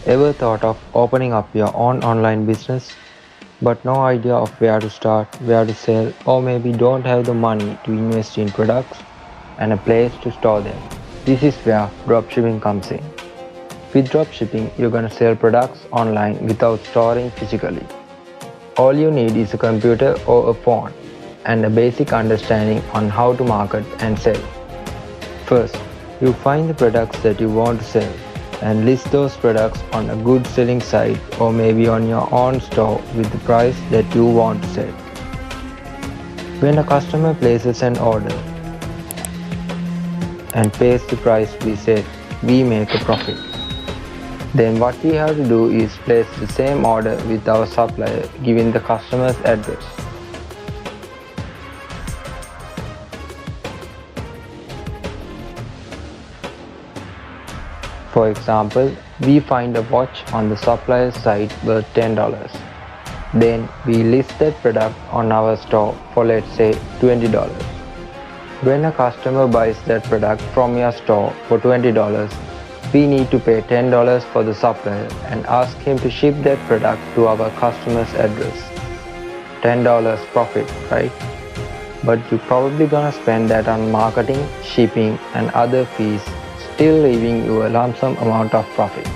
Ever thought of opening up your own online business, but no idea of where to start, where to sell, or maybe don't have the money to invest in products and a place to store them? This is where dropshipping comes in. With dropshipping, you're gonna sell products online without storing physically. All you need is a computer or a phone and a basic understanding on how to market and sell. First, you find the products that you want to sell and list those products on a good selling site or maybe on your own store with the price that you want to sell. When a customer places an order and pays the price we set, we make a profit. Then what we have to do is place the same order with our supplier giving the customer's address. For example, we find a watch on the supplier's site worth $10. Then we list that product on our store for, let's say, $20. When a customer buys that product from your store for $20, we need to pay $10 for the supplier and ask him to ship that product to our customer's address. $10 profit, right? But you're probably gonna spend that on marketing, shipping, and other fees, still leaving you a lump sum amount of profit.